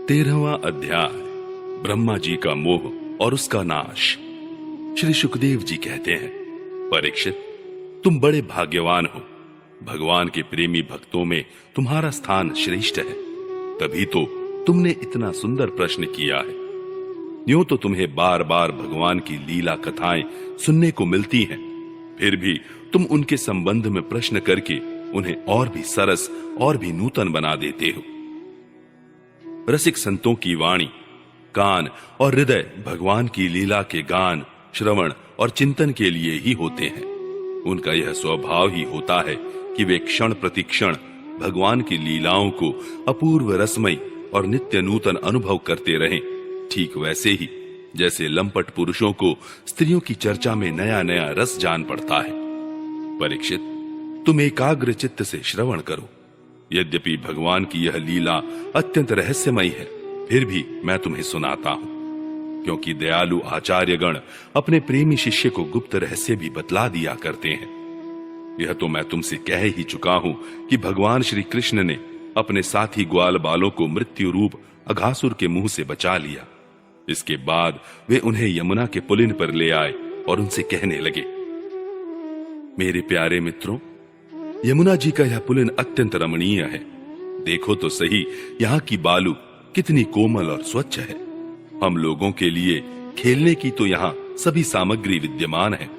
13वां अध्याय ब्रह्मा जी का मोह और उसका नाश। श्री सुखदेव जी कहते हैं, परीक्षित, तुम बड़े भाग्यवान हो। भगवान के प्रेमी भक्तों में तुम्हारा स्थान श्रेष्ठ है, तभी तो तुमने इतना सुंदर प्रश्न किया है। यूं तो तुम्हें बार बार भगवान की लीला कथाएं सुनने को मिलती हैं, फिर भी तुम उनके संबंध में प्रश्न करके उन्हें और भी सरस और भी नूतन बना देते हो। रसिक संतों की वाणी, कान और हृदय भगवान की लीला के गान, श्रवण और चिंतन के लिए ही होते हैं। उनका यह स्वभाव ही होता है कि वे क्षण प्रतिक्षण भगवान की लीलाओं को अपूर्व रसमय और नित्य नूतन अनुभव करते रहें, ठीक वैसे ही जैसे लंपट पुरुषों को स्त्रियों की चर्चा में नया नया रस जान पड़ता है। परीक्षित, तुम एकाग्र चित्त से श्रवण करो। यद्यपि भगवान की यह लीला अत्यंत रहस्यमयी है, फिर भी मैं तुम्हें सुनाता हूं, क्योंकि दयालु आचार्यगण अपने प्रेमी शिष्य को गुप्त रहस्य भी बतला दिया करते हैं। यह तो मैं तुमसे कह ही चुका हूं कि भगवान श्री कृष्ण ने अपने साथी ग्वाल बालों को मृत्यु रूप अघासुर के मुंह से बचा लिया। इसके बाद वे उन्हें यमुना के पुलिन पर ले आए और उनसे कहने लगे, मेरे प्यारे मित्रों, यमुना जी का यह पुलिन अत्यंत रमणीय है। देखो तो सही, यहाँ की बालू कितनी कोमल और स्वच्छ है। हम लोगों के लिए खेलने की तो यहाँ सभी सामग्री विद्यमान है।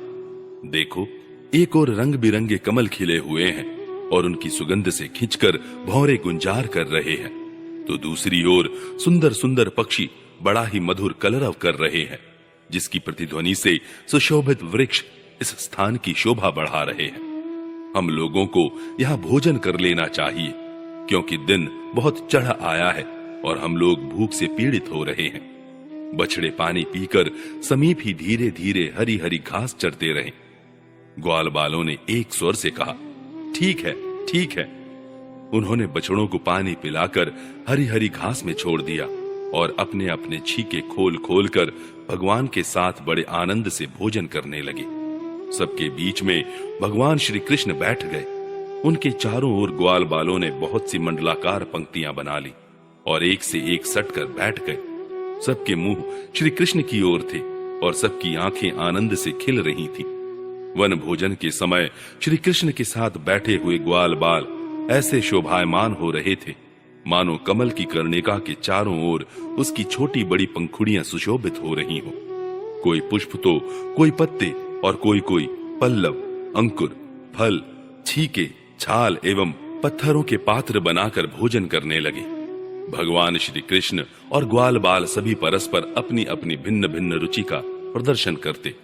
देखो, एक और रंग बिरंगे कमल खिले हुए हैं और उनकी सुगंध से खिंचकर भौरे गुंजार कर रहे हैं, तो दूसरी ओर सुंदर सुंदर पक्षी बड़ा ही मधुर कलरव कर रहे हैं, जिसकी प्रतिध्वनि से सुशोभित वृक्ष इस स्थान की शोभा बढ़ा रहे हैं। हम लोगों को यहाँ भोजन कर लेना चाहिए, क्योंकि दिन बहुत चढ़ आया है और हम लोग भूख से पीड़ित हो रहे हैं। बछड़े पानी पीकर समीप ही धीरे धीरे हरी हरी घास चरते रहे। ग्वाल बालों ने एक स्वर से कहा, ठीक है, ठीक है। उन्होंने बछड़ों को पानी पिलाकर हरी हरी घास में छोड़ दिया और अपने अपने छीके खोल खोल कर भगवान के साथ बड़े आनंद से भोजन करने लगे। सबके बीच में भगवान श्री कृष्ण बैठ गए। उनके चारों ओर ग्वाल बालों ने बहुत सी मंडलाकार पंक्तियां बना ली और एक से एक सटकर बैठ गए। सबके मुंह श्री कृष्ण की ओर थे और सबकी आंखें आनंद से खिल रही थीं। वन भोजन के समय श्री कृष्ण के साथ बैठे हुए ग्वाल बाल ऐसे शोभायमान हो रहे थे, मानो कमल की कर्णिका के चारों ओर उसकी छोटी बड़ी पंखुड़ियां सुशोभित हो रही हो। कोई पुष्प तो कोई पत्ते और कोई कोई पल्लव, अंकुर, फल, छीके, छाल एवं पत्थरों के पात्र बनाकर भोजन करने लगे। भगवान श्री कृष्ण और ग्वाल बाल सभी परस्पर अपनी अपनी भिन्न भिन्न रुचि का प्रदर्शन करते।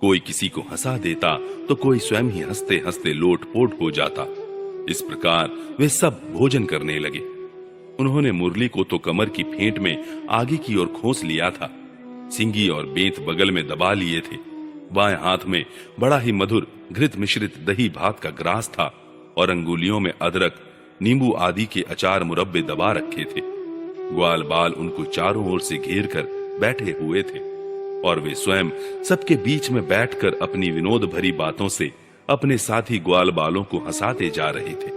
कोई किसी को हंसा देता तो कोई स्वयं ही हंसते हंसते लोटपोट हो जाता। इस प्रकार वे सब भोजन करने लगे। उन्होंने मुरली को तो कमर की फेंट में आगे की ओर खोस लिया था, सिंगी और बेंत बगल में दबा लिए थे। बाएं हाथ में बड़ा ही मधुर घृत मिश्रित दही भात का ग्रास था और अंगुलियों में अदरक, नींबू आदि के अचार मुरब्बे दबा रखे थे। ग्वाल बाल उनको चारों ओर से घेर कर बैठे हुए थे और वे स्वयं सबके बीच में बैठकर अपनी विनोद भरी बातों से अपने साथी ग्वाल बालों को हंसाते जा रहे थे।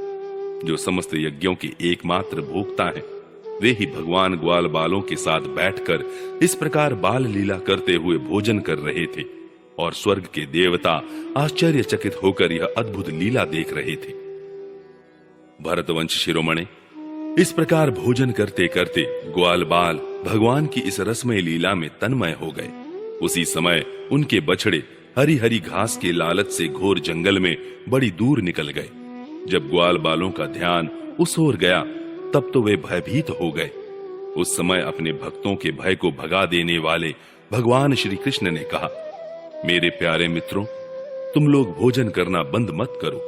जो समस्त यज्ञों के एकमात्र भोक्ता हैं, वे ही भगवान ग्वाल बालों के साथ बैठकर इस प्रकार बाल लीला करते हुए भोजन कर रहे थे और स्वर्ग के देवता आश्चर्यचकित होकर यह अद्भुत लीला देख रहे थे। भरतवंश शिरोमणि, इस प्रकार भोजन करते करते ग्वाल बाल भगवान की इस रसमय लीला में तन्मय हो गए। उसी समय उनके बछड़े हरी हरी घास के लालच से घोर जंगल में बड़ी दूर निकल गए। जब ग्वाल बालों का ध्यान उस ओर गया, तब तो वे भयभीत हो गए। उस समय अपने भक्तों के भय को भगा देने वाले भगवान श्री कृष्ण ने कहा, मेरे प्यारे मित्रों, तुम लोग भोजन करना बंद मत करो,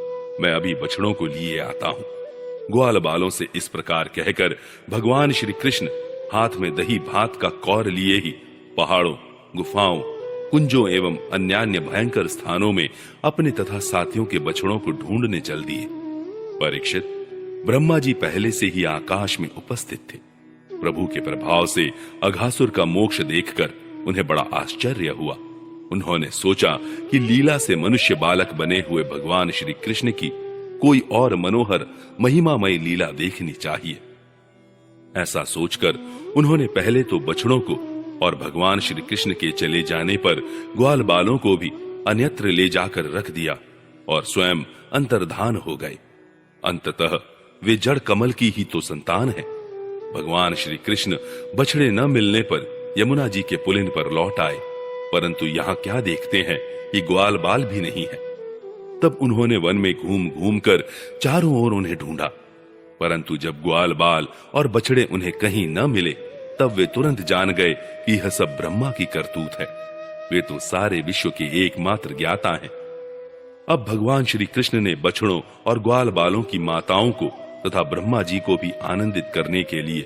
मैं अभी बछड़ों को लिए आता हूं। ग्वाल बालों से इस प्रकार कहकर भगवान श्री कृष्ण हाथ में दही भात का कौर लिए ही पहाड़ों, गुफाओं, कुंजों एवं अन्यान्य भयंकर स्थानों में अपने तथा साथियों के बछड़ों को ढूंढने चल दिए। परीक्षित, ब्रह्मा जी पहले से ही आकाश में उपस्थित थे। प्रभु के प्रभाव से अघासुर का मोक्ष देखकर उन्हें बड़ा आश्चर्य हुआ। उन्होंने सोचा कि लीला से मनुष्य बालक बने हुए भगवान श्री कृष्ण की कोई और मनोहर महिमामय लीला देखनी चाहिए। ऐसा सोचकर उन्होंने पहले तो बछड़ों को और भगवान श्री कृष्ण के चले जाने पर ग्वाल बालों को भी अन्यत्र ले जाकर रख दिया और स्वयं अंतर्धान हो गए। अंततः वे जड़ कमल की ही तो संतान है। भगवान श्री कृष्ण बछड़े न मिलने पर यमुना जी के पुलिन पर लौट आए, परंतु यहाँ क्या देखते हैं कि ग्वाल बाल भी नहीं है। तब उन्होंने वन में घूम घूम कर चारों ओर उन्हें ढूंढा, परंतु जब ग्वाल बाल और बछड़े उन्हें कहीं न मिले तब वे तुरंत जान गए कि यह सब ब्रह्मा की करतूत है। वे तो सारे विश्व के एकमात्र ज्ञाता हैं। अब भगवान श्री कृष्ण ने बछड़ों और ग्वाल बालों की माताओं को तथा ब्रह्मा जी को भी आनंदित करने के लिए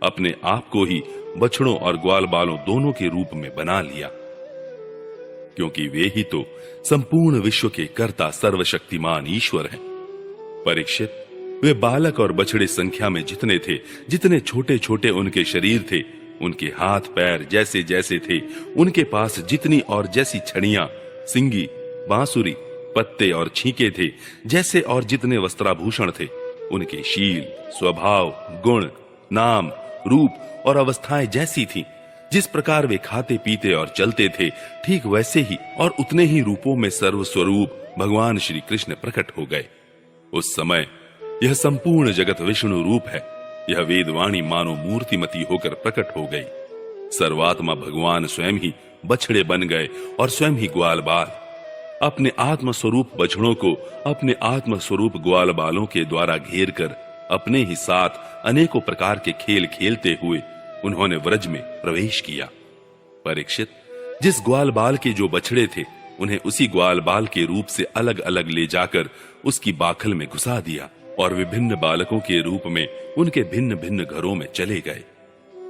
अपने आप को ही बछड़ों और ग्वाल बालों दोनों के रूप में बना लिया, क्योंकि वे ही तो संपूर्ण विश्व के कर्ता सर्वशक्तिमान ईश्वर हैं। परीक्षित, वे बालक और बछड़े संख्या में जितने थे, जितने छोटे छोटे उनके शरीर थे, उनके हाथ पैर जैसे जैसे थे, उनके पास जितनी और जैसी छड़ियां, सिंगी, बांसुरी, पत्ते और छींके थे, जैसे और जितने वस्त्राभूषण थे, उनके शील, स्वभाव, गुण, नाम, रूप और अवस्थाएं जैसी थीं, जिस प्रकार वे खाते पीते और चलते थे, ठीक वैसे ही और उतने ही रूपों में सर्वस्वरूप भगवान श्री कृष्ण प्रकट हो गए। उस समय यह संपूर्ण जगत विष्णु रूप है। यह वेदवाणी मानो मूर्तिमती होकर प्रकट हो गई। सर्वात्मा भगवान स्वयं ही बछड़े बन गए और स्वयं ही ग्वाल बाल। अपने आत्म स्वरूप बछड़ों को अपने आत्म स्वरूप ग्वाल बालों के द्वारा घेर कर अपने ही साथ अनेकों प्रकार के खेल खेलते हुए उन्होंने व्रज में प्रवेश किया। परीक्षित, जिस ग्वाल बाल के जो बछड़े थे, उन्हें उसी ग्वाल बाल के रूप से अलग अलग ले जाकर उसकी बाखल में घुसा दिया और विभिन्न बालकों के रूप में उनके भिन्न भिन्न घरों में चले गए।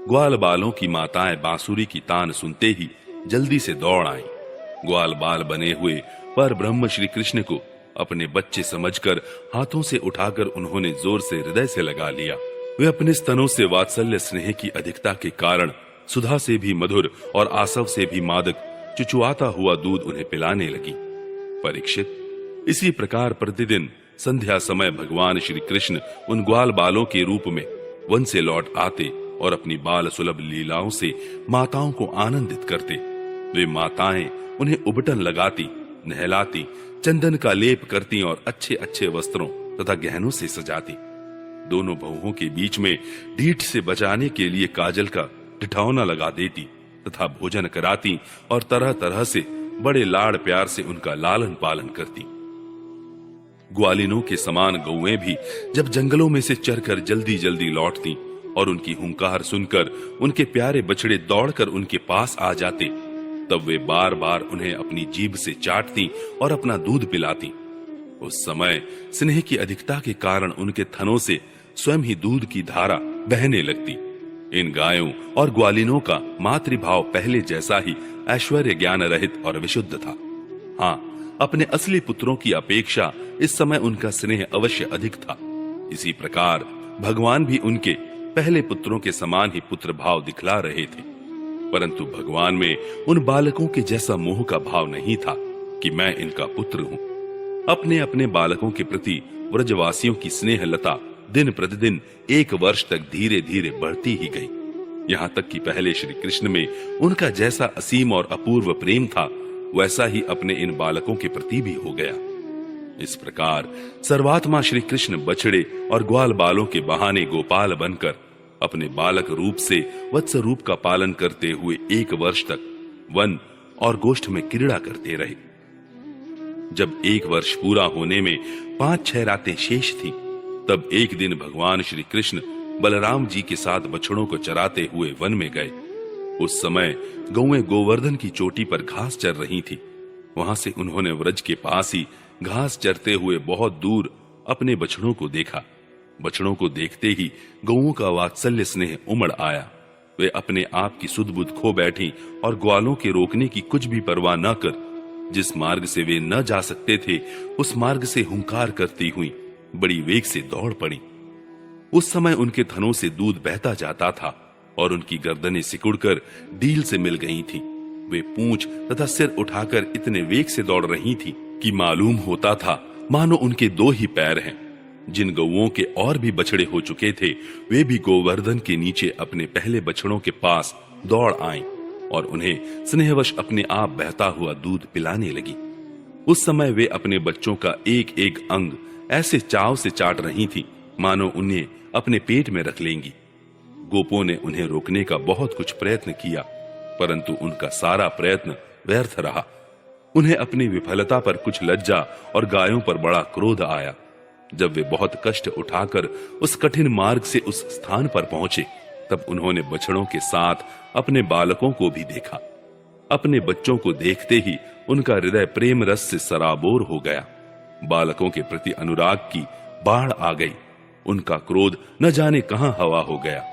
ग्वाल बालों की माताएं बांसुरी की तान सुनते ही जल्दी से दौड़ आईं। ग्वाल बाल बने हुए पर ब्रह्म श्री कृष्ण को अपने बच्चे समझकर हाथों से उठाकर उन्होंने जोर से हृदय से लगा लिया। वे अपने स्तनों से वात्सल्य स्नेह की अधिकता के कारण सुधा से भी मधुर और आसव से भी मादक चुचुआता हुआ दूध उन्हें पिलाने लगी। परीक्षित, इसी प्रकार प्रतिदिन संध्या समय भगवान श्री कृष्ण उन ग्वाल बालों के रूप में वन से लौट आते और अपनी बाल सुलभ लीलाओं से माताओं को आनंदित करते। वे माताएं उन्हें उबटन लगाती, नहलाती, चंदन का लेप करती और अच्छे अच्छे वस्त्रों तथा गहनों से सजाती। दोनों बहुओं के बीच में ढीठ से बचाने के लिए काजल का ठिठौना लगा देती तथा भोजन कराती और तरह तरह से बड़े लाड़ प्यार से उनका लालन पालन करती। ग्वालिनों के समान गौएं भी जब जंगलों में से चरकर जल्दी जल्दी लौटती और उनकी हुंकार सुनकर उनके प्यारे बछड़े दौड़कर उनके पास आ जाते, तब वे बार बार उन्हें अपनी जीभ से चाटती और अपना दूध पिलाती। उस समय स्नेह की अधिकता के कारण उनके थनों से स्वयं ही दूध की धारा बहने लगती। इन गायों और ग्वालिनों का मातृभाव पहले जैसा ही ऐश्वर्य ज्ञान रहित और विशुद्ध था। हाँ, अपने असली पुत्रों की अपेक्षा इस समय उनका स्नेह अवश्य अधिक था। इसी प्रकार भगवान भी उनके पहले पुत्रों के समान ही पुत्र भाव दिखला रहे थे, परंतु भगवान में उन बालकों के जैसा मोह का भाव नहीं था कि मैं इनका पुत्र हूं। अपने अपने बालकों के प्रति व्रजवासियों की स्नेह लता दिन प्रतिदिन 1 वर्ष तक धीरे धीरे बढ़ती ही गई। यहाँ तक कि पहले श्री कृष्ण में उनका जैसा असीम और अपूर्व प्रेम था, वैसा ही अपने इन बालकों के प्रति भी हो गया। इस प्रकार सर्वात्मा श्री कृष्ण बछड़े और ग्वाल बालों के बहाने गोपाल बनकर अपने बालक रूप से वत्स रूप का पालन करते हुए 1 वर्ष तक वन और गोष्ठ में क्रीड़ा करते रहे। जब 1 वर्ष पूरा होने में 5-6 रातें शेष थी, तब एक दिन भगवान श्री कृष्ण बलराम जी के साथ बछड़ों को चराते हुए वन में गए। उस समय गौएं गोवर्धन की चोटी पर घास चर रही थी। वहां से उन्होंने व्रज के पास ही घास चरते हुए बहुत दूर अपने बछड़ों को देखा। बछड़ों को देखते ही गौओं का वात्सल्य स्नेह उमड़ आया। वे अपने आप की सुध बुध खो बैठी और ग्वालों के रोकने की कुछ भी परवाह न कर जिस मार्ग से वे न जा सकते थे, उस मार्ग से हुंकार करती हुई बड़ी वेग से दौड़ पड़ी। उस समय उनके थनों से दूध बहता जाता था और उनकी गर्दनें सिकुड़कर डील से मिल गई थीं। वे पूंछ तथा सिर उठाकर इतने वेग से दौड़ रही थीं कि मालूम होता था मानो उनके 2 ही पैर हैं। जिन गौओं के और भी बछड़े हो चुके थे वे भी गोवर्धन के नीचे अपने पहले बछड़ों के पास दौड़ आईं और उन्हें स्नेहवश अपने आप बहता हुआ दूध पिलाने लगी। उस समय वे अपने बच्चों का एक एक अंग ऐसे चाव से चाट रही थी मानो उन्हें अपने पेट में रख लेंगी। गोपों ने उन्हें रोकने का बहुत कुछ प्रयत्न किया, परंतु उनका सारा प्रयत्न व्यर्थ रहा। उन्हें अपनी विफलता पर कुछ लज्जा और गायों पर बड़ा क्रोध आया। जब वे बहुत कष्ट उठाकर उस कठिन मार्ग से उस स्थान पर पहुंचे, तब उन्होंने बछड़ों के साथ अपने बालकों को भी देखा। अपने बच्चों को देखते ही उनका हृदय प्रेम रस से सराबोर हो गया। बालकों के प्रति अनुराग की बाढ़ आ गई। उनका क्रोध न जाने कहां हवा हो गया।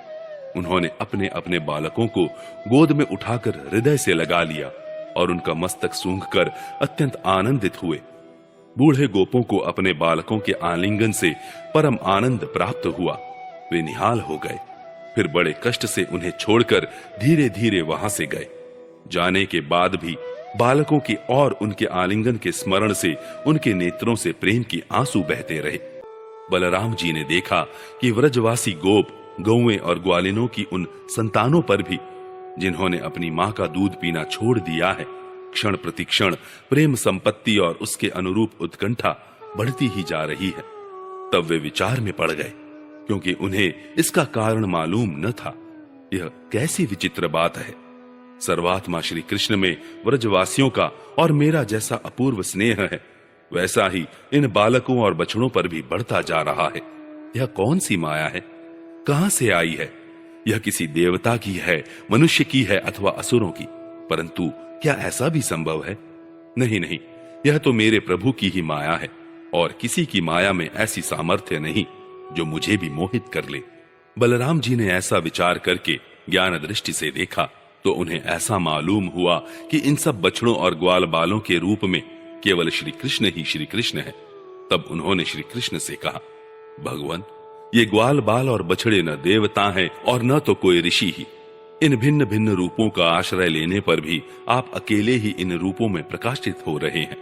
उन्होंने अपने अपने बालकों को गोद में उठाकर हृदय से लगा लिया और उनका मस्तक सूंघकर अत्यंत आनंदित हुए। बूढ़े गोपों को अपने बालकों के आलिंगन से परम आनंद प्राप्त हुआ। वे निहाल हो गए। फिर बड़े कष्ट से उन्हें छोड़कर धीरे धीरे वहां से गए। जाने के बाद भी बालकों की और उनके आलिंगन के स्मरण से उनके नेत्रों से प्रेम की आंसू बहते रहे। बलराम जी ने देखा कि व्रजवासी गोप गौएं और ग्वालिनों की उन संतानों पर भी, जिन्होंने अपनी मां का दूध पीना छोड़ दिया है, क्षण प्रतिक्षण प्रेम संपत्ति और उसके अनुरूप उत्कंठा बढ़ती ही जा रही है। तब वे विचार में पड़ गए, क्योंकि उन्हें इसका कारण मालूम न था। यह कैसी विचित्र बात है। सर्वात्मा श्री कृष्ण में व्रजवासियों का और मेरा जैसा अपूर्व स्नेह है, वैसा ही इन बालकों और बछड़ों पर भी बढ़ता जा रहा है। यह कौन सी माया है? कहां से आई है? यह किसी देवता की है, मनुष्य की है अथवा असुरों की? परंतु क्या ऐसा भी संभव है? नहीं नहीं, यह तो मेरे प्रभु की ही माया है और किसी की माया में ऐसी सामर्थ्य नहीं जो मुझे भी मोहित कर ले। बलराम जी ने ऐसा विचार करके ज्ञान दृष्टि से देखा तो उन्हें ऐसा मालूम हुआ कि इन सब बछड़ों और ग्वाल बालों के रूप में केवल श्री कृष्ण ही श्री कृष्ण है। तब उन्होंने श्री कृष्ण से कहा, भगवान, ये ग्वाल बाल और बछड़े न देवता हैं और न तो कोई ऋषि ही। इन भिन्न भिन्न रूपों का आश्रय लेने पर भी आप अकेले ही इन रूपों में प्रकाशित हो रहे हैं।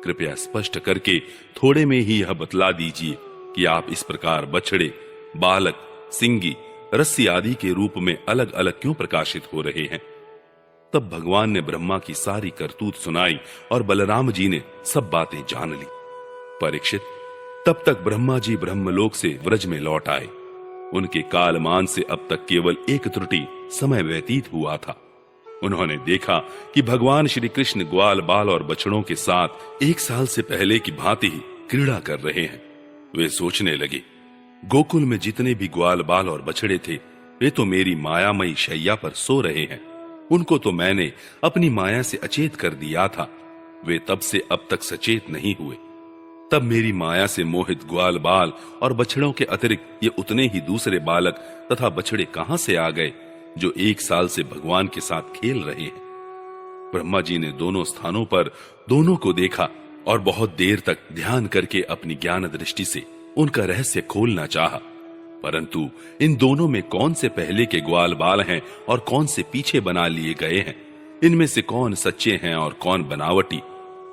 कृपया स्पष्ट करके थोड़े में ही यह बतला दीजिए कि आप इस प्रकार बछड़े, बालक, सिंगी, रस्सी आदि के रूप में अलग अलग क्यों प्रकाशित हो रहे हैं। तब भगवान ने ब्रह्मा की सारी करतूत सुनाई और बलराम जी ने सब बातें जान ली। परीक्षित, तब तक ब्रह्मा जी ब्रह्मलोक से व्रज में लौट आए। उनके कालमान से अब तक केवल एक त्रुटि समय व्यतीत हुआ था। उन्होंने देखा कि भगवान श्री कृष्ण ग्वाल बाल और बछड़ों के साथ 1 साल से पहले की भांति ही क्रीड़ा कर रहे हैं। वे सोचने लगे, गोकुल में जितने भी ग्वाल बाल और बछड़े थे वे तो मेरी मायामयी शैया पर सो रहे हैं। उनको तो मैंने अपनी माया से अचेत कर दिया था। वे तब से अब तक सचेत नहीं हुए। तब मेरी माया से मोहित ग्वाल बाल और बछड़ों के अतिरिक्त ये उतने ही दूसरे बालक तथा बछड़े कहां से आ गए जो 1 साल से भगवान के साथ खेल रहे हैं। ब्रह्मा जी ने दोनों स्थानों पर दोनों को देखा और बहुत देर तक ध्यान करके अपनी ज्ञान दृष्टि से उनका रहस्य खोलना चाहा, परंतु इन दोनों में कौन से पहले के ग्वाल बाल हैं और कौन से पीछे बना लिए गए हैं, इनमें से कौन सच्चे हैं और कौन बनावटी,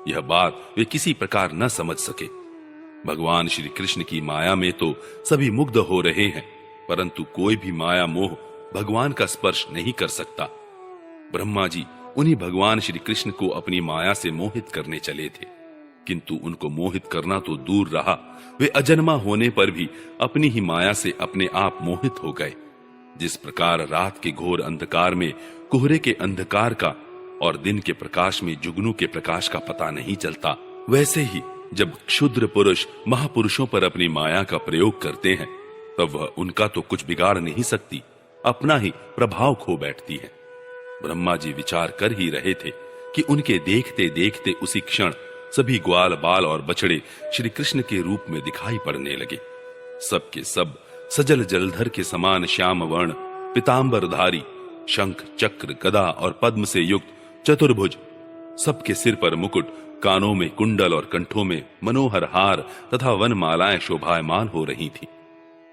यह बात वे किसी प्रकार न समझ सके। भगवान श्री कृष्ण की माया में तो सभी मुग्ध हो रहे हैं, परंतु कोई भी माया मोह भगवान का स्पर्श नहीं कर सकता। ब्रह्मा जी उन्हीं भगवान श्री कृष्ण को अपनी माया से मोहित करने चले थे, किंतु उनको मोहित करना तो दूर रहा, वे अजन्मा होने पर भी अपनी ही माया से अपने आप मोहित हो गए। जिस प्रकार रात के घोर अंधकार में कोहरे के अंधकार का और दिन के प्रकाश में जुगनू के प्रकाश का पता नहीं चलता, वैसे ही जब क्षुद्र पुरुष महापुरुषों पर अपनी माया का प्रयोग करते हैं तब वह उनका तो कुछ बिगाड़ नहीं सकती, अपना ही प्रभाव खो बैठती है। ब्रह्मा जी विचार कर ही रहे थे कि उनके देखते देखते उसी क्षण सभी ग्वाल बाल और बछड़े श्री कृष्ण के रूप में दिखाई पड़ने लगे। सबके सब सजल जलधर के समान श्याम वर्ण, पीतांबरधारी, शंख चक्र गदा और पद्म से युक्त चतुर्भुज, सबके सिर पर मुकुट, कानों में कुंडल और कंठों में मनोहर हार तथा वनमालाएं शोभायमान हो रही थीं।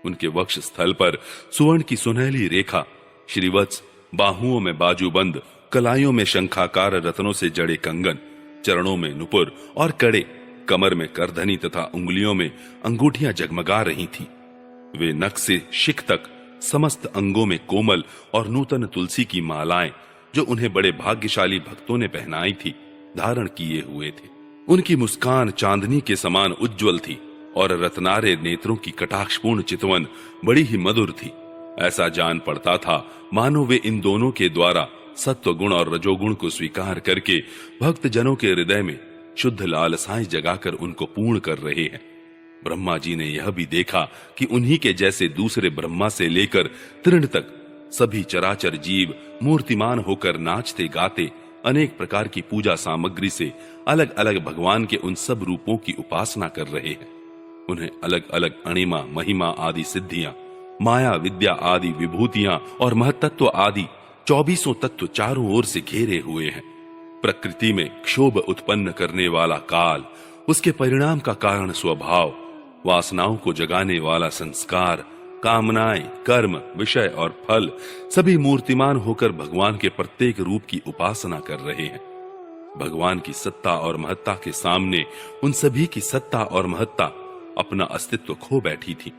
उनके वक्ष स्थल पर सुवर्ण की सुनहली रेखा, श्रीवत्स, बाहुओं में बाजूबंद, कलाइयों में शंखाकार रत्नों से जड़े कंगन, चरणों में नुपुर और कड़े, कमर में करधनी तथा उंगलियों में अंगूठियां जगमगा रही थीं। वे नख से शिख तक समस्त अंगों में कोमल और नूतन तुलसी की मालाएं, जो उन्हें बड़े भाग्यशाली भक्तों ने पहनाई थी, धारण किए हुए थे। उनकी मुस्कान चांदनी के समान उज्जवल थी और रत्नारे नेत्रों की कटाक्षपूर्ण चितवन बड़ी ही मधुर थी। ऐसा जान पड़ता था मानो वे इन दोनों के द्वारा सत्व गुण और रजोगुण को स्वीकार करके भक्त जनों के हृदय में शुद्ध लालसाएं जगाकर उनको पूर्ण कर रहे हैं। ब्रह्मा जी ने यह भी देखा कि उन्हीं के जैसे दूसरे ब्रह्मा से लेकर तृण तक सभी चराचर जीव मूर्तिमान होकर नाचते गाते अनेक प्रकार की पूजा सामग्री से अलग अलग भगवान के उन सब रूपों की उपासना कर रहे हैं। उन्हें अलग अलग अणिमा महिमा आदि सिद्धियां, माया विद्या आदि विभूतियां और महतत्व आदि 24 तत्व चारों ओर से घेरे हुए हैं। प्रकृति में क्षोभ उत्पन्न करने वाला काल, उसके परिणाम का कारण स्वभाव, वासनाओं को जगाने वाला संस्कार, कामनाएं, कर्म, विषय और फल सभी मूर्तिमान होकर भगवान के प्रत्येक रूप की उपासना कर रहे हैं। भगवान की सत्ता और महत्ता के सामने उन सभी की सत्ता और महत्ता अपना अस्तित्व खो बैठी थी।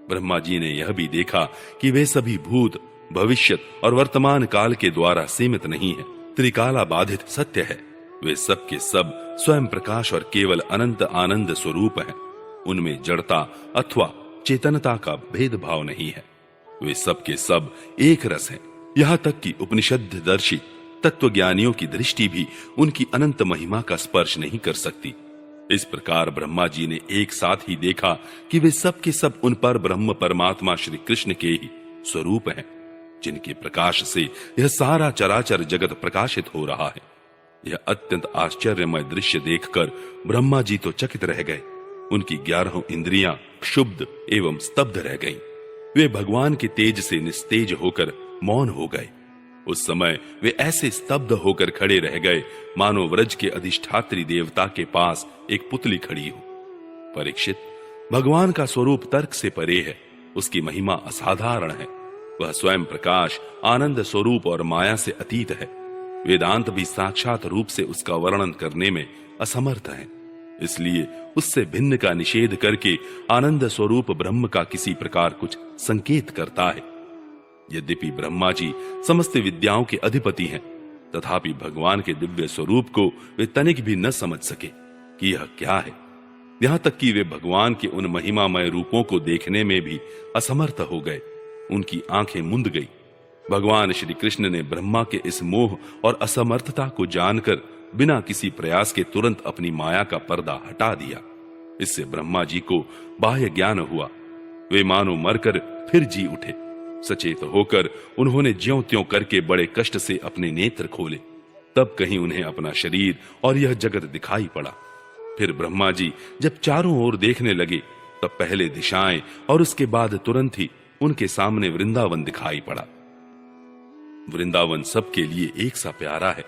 ब्रह्मा जी ने यह भी देखा कि वे सभी भूत, भविष्यत और वर्तमान काल के द्वारा सीमित नहीं है, त्रिकाला बाधित सत्य है। वे सब के सब स्वयं प्रकाश और केवल अनंत आनंद स्वरूप हैं। उनमें जड़ता अथवा चेतनता का भेदभाव नहीं है। वे सब के सब एक रस हैं। यहाँ तक कि उपनिषददर्शी तत्वज्ञानियों की दृष्टि भी उनकी अनंत महिमा का स्पर्श नहीं कर सकती। इस प्रकार ब्रह्मा जी ने एक साथ ही देखा कि वे सब के सब उन पर ब्रह्म परमात्मा श्री कृष्ण के ही स्वरूप हैं, जिनके प्रकाश से यह सारा चराचर जगत प्रकाशित हो रहा है। यह अत्यंत आश्चर्यमय दृश्य देखकर ब्रह्मा जी तो चकित रह गए। उनकी 11 इंद्रियां क्षुब्ध एवं स्तब्ध रह गईं। वे भगवान के तेज से निस्तेज होकर मौन हो गए। उस समय वे ऐसे स्तब्ध होकर खड़े रह गए मानो व्रज के अधिष्ठात्री देवता के पास एक पुतली खड़ी हो। परीक्षित, भगवान का स्वरूप तर्क से परे है। उसकी महिमा असाधारण है। वह स्वयं प्रकाश, आनंद स्वरूप और माया से अतीत है। वेदांत भी साक्षात रूप से उसका वर्णन करने में असमर्थ है। इसलिए उससे भिन्न का निषेध करके आनंद स्वरूप ब्रह्म का किसी प्रकार कुछ संकेत करता है। यद्यपि ब्रह्मा जी समस्त विद्याओं के अधिपति हैं, तथापि भगवान के दिव्य स्वरूप को वे तनिक भी न समझ सके कि यह क्या है। यहां तक कि वे भगवान के उन महिमामय रूपों को देखने में भी असमर्थ हो गए। उनकी आंखें मुंद गई। भगवान श्री कृष्ण ने ब्रह्मा के इस मोह और असमर्थता को जानकर बिना किसी प्रयास के तुरंत अपनी माया का पर्दा हटा दिया। इससे ब्रह्मा जी को बाह्य ज्ञान हुआ। वे मानो मरकर फिर जी उठे। सचेत होकर उन्होंने ज्यों त्यों करके बड़े कष्ट से अपने नेत्र खोले। तब कहीं उन्हें अपना शरीर और यह जगत दिखाई पड़ा। फिर ब्रह्मा जी जब चारों ओर देखने लगे, तब पहले दिशाएं और उसके बाद तुरंत ही उनके सामने वृंदावन दिखाई पड़ा। वृंदावन सबके लिए एक सा प्यारा है।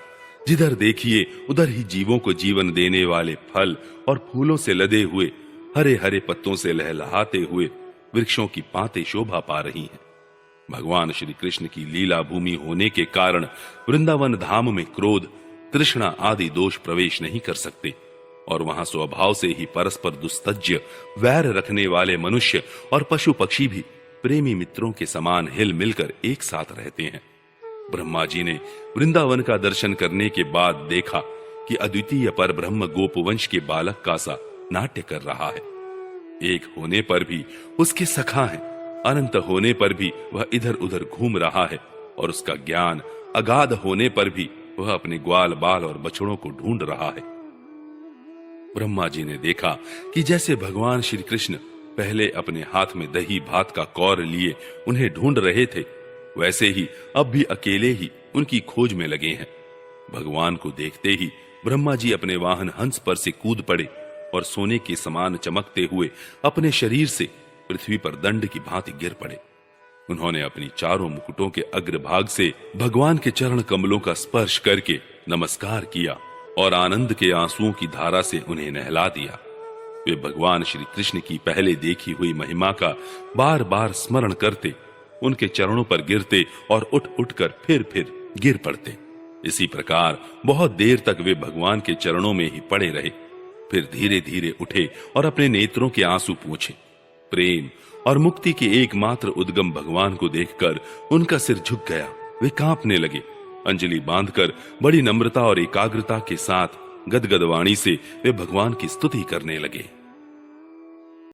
जिधर देखिए उधर ही जीवों को जीवन देने वाले फल और फूलों से लदे हुए, हरे हरे पत्तों से लहलहाते हुए वृक्षों की पांतें शोभा पा रही हैं। भगवान श्री कृष्ण की लीला भूमि होने के कारण वृंदावन धाम में क्रोध, तृष्णा आदि दोष प्रवेश नहीं कर सकते और वहां स्वभाव से ही परस्पर दुस्तज्य वैर रखने वाले मनुष्य और पशु पक्षी भी प्रेमी मित्रों के समान हिल मिलकर एक साथ रहते हैं। ब्रह्मा जी ने वृंदावन का दर्शन करने के बाद देखा कि अद्वितीय पर ब्रह्म गोपवंश के बालक का सा नाट्य कर रहा है। एक होने पर भी उसके सखा हैं, अनंत होने पर भी वह इधर उधर घूम रहा है और उसका ज्ञान अगाध होने पर भी वह अपने ग्वाल बाल और बछड़ों को ढूंढ रहा है। ब्रह्मा जी ने देखा कि जैसे भगवान श्री कृष्ण पहले अपने हाथ में दही भात का कौर लिए उन्हें ढूंढ रहे थे, वैसे ही अब भी अकेले ही उनकी खोज में लगे हैं। भगवान को देखते ही ब्रह्मा जी अपने वाहन हंस पर से कूद पड़े और सोने के समान चमकते हुए अपने शरीर से पृथ्वी पर दंड की भांति गिर पड़े। उन्होंने अपनी चारों मुकुटों के अग्रभाग से भगवान के चरण कमलों का स्पर्श करके नमस्कार किया और आनंद के आंसुओं की धारा से उन्हें नहला दिया। वे भगवान श्री कृष्ण की पहले देखी हुई महिमा का बार बार स्मरण करते, उनके चरणों पर गिरते और उठ उठकर फिर गिर पड़ते। इसी प्रकार बहुत देर तक वे भगवान के चरणों में ही पड़े रहे। फिर धीरे धीरे उठे और अपने नेत्रों के आंसू पोंछे। प्रेम और मुक्ति के एकमात्र उद्गम भगवान को देखकर उनका सिर झुक गया। वे कांपने लगे। अंजलि बांधकर बड़ी नम्रता और एकाग्रता के साथ गदगद वाणी से वे भगवान की स्तुति करने लगे।